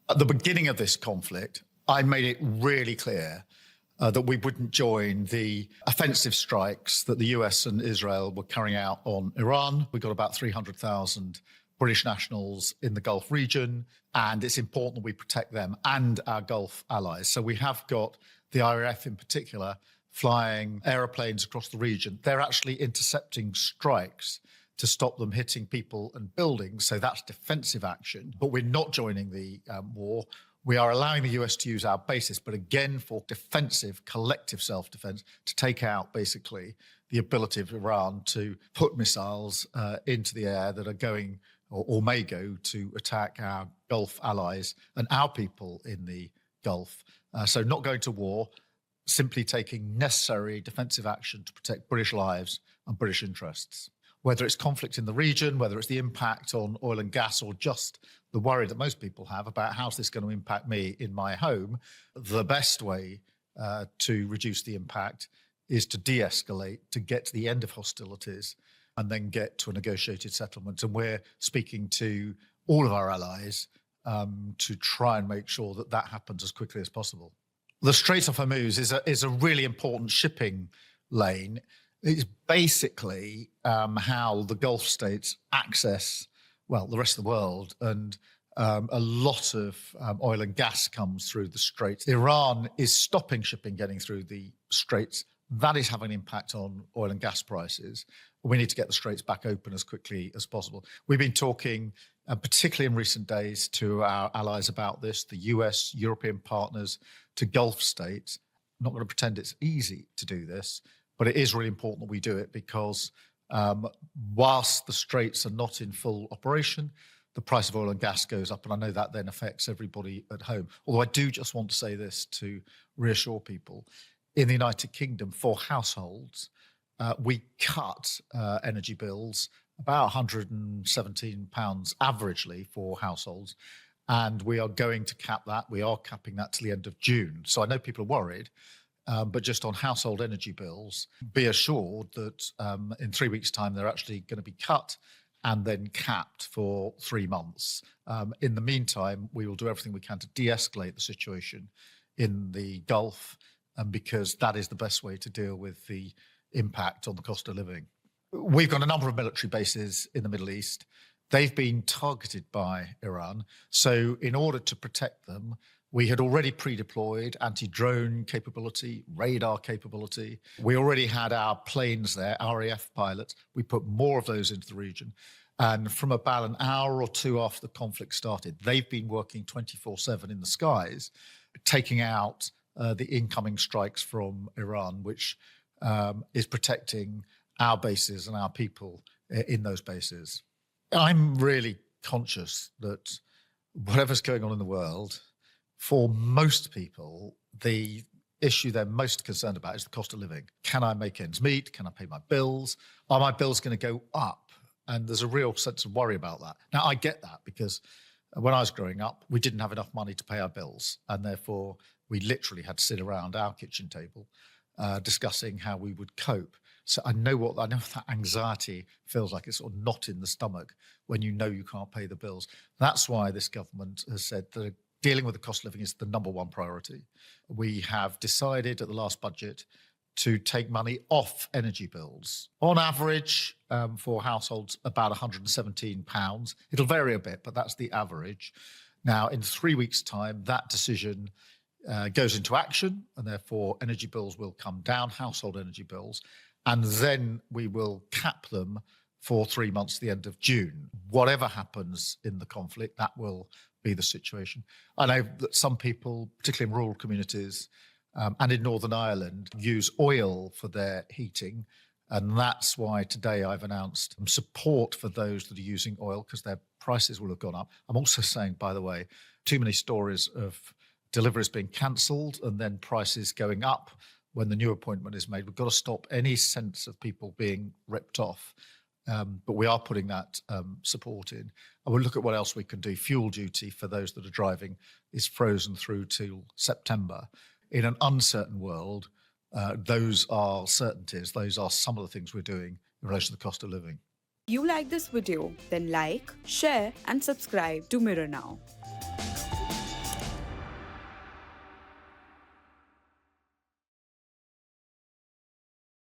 At the beginning of this conflict, I made it really clear that we wouldn't join the offensive strikes that the US and Israel were carrying out on Iran. We've got about 300,000 British nationals in the Gulf region, and it's important that we protect them and our Gulf allies. So we have got the RAF in particular flying aeroplanes across the region. They're actually intercepting strikes to stop them hitting people and buildings. So that's defensive action. But we're not joining the war. We are allowing the US to use our bases, but again, for defensive, collective self-defense, to take out basically the ability of Iran to put missiles into the air that are going or may go to attack our Gulf allies and our people in the Gulf. So not going to war, simply taking necessary defensive action to protect British lives and British interests. Whether it's conflict in the region, whether it's the impact on oil and gas, or just the worry that most people have about how's this going to impact me in my home, the best way to reduce the impact is to de-escalate, to get to the end of hostilities and then get to a negotiated settlement. And we're speaking to all of our allies to try and make sure that that happens as quickly as possible. The Strait of Hormuz is a really important shipping lane. It's basically how the Gulf states access, well, the rest of the world, and a lot of oil and gas comes through the Straits. Iran is stopping shipping getting through the Straits. That is having an impact on oil and gas prices. We need to get the Straits back open as quickly as possible. We've been talking, particularly in recent days, to our allies about this, the US, European partners, to Gulf states. I'm not going to pretend it's easy to do this, but it is really important that we do it because whilst the Straits are not in full operation, the price of oil and gas goes up. And I know that then affects everybody at home. Although I do just want to say this to reassure people. In the United Kingdom, for households, we cut energy bills about £117 averagely for households. And we are going to cap that. We are capping that to the end of June. So I know people are worried. But just on household energy bills, be assured that in 3 weeks' time, they're actually going to be cut and then capped for 3 months. In the meantime, we will do everything we can to de-escalate the situation in the Gulf, because that is the best way to deal with the impact on the cost of living. We've got a number of military bases in the Middle East. They've been targeted by Iran. So in order to protect them, we had already pre-deployed anti-drone capability, radar capability. We already had our planes there, RAF pilots. We put more of those into the region. And from about an hour or two after the conflict started, they've been working 24/7 in the skies, taking out the incoming strikes from Iran, which is protecting our bases and our people in those bases. I'm really conscious that whatever's going on in the world, for most people, the issue they're most concerned about is the cost of living. Can I make ends meet? Can I pay my bills? Are my bills going to go up? And there's a real sense of worry about that. Now, I get that because when I was growing up, we didn't have enough money to pay our bills. And therefore, we literally had to sit around our kitchen table discussing how we would cope. So I know that anxiety feels like. It's sort of knot in the stomach when you know you can't pay the bills. That's why this government has said that dealing with the cost of living is the number one priority. We have decided at the last budget to take money off energy bills. On average, for households, about £117. It'll vary a bit, but that's the average. Now, in 3 weeks' time, that decision goes into action, and therefore energy bills will come down, household energy bills, and then we will cap them for 3 months to the end of June. Whatever happens in the conflict, that will be the situation. I know that some people, particularly in rural communities and in Northern Ireland, use oil for their heating. And that's why today I've announced support for those that are using oil, because their prices will have gone up. I'm also saying, by the way, too many stories of deliveries being cancelled and then prices going up when the new appointment is made. We've got to stop any sense of people being ripped off. But we are putting that support in. And we'll look at what else we can do. Fuel duty for those that are driving is frozen through till September. In an uncertain world, those are certainties. Those are some of the things we're doing in relation to the cost of living. If you like this video, then like, share and subscribe to Mirror Now.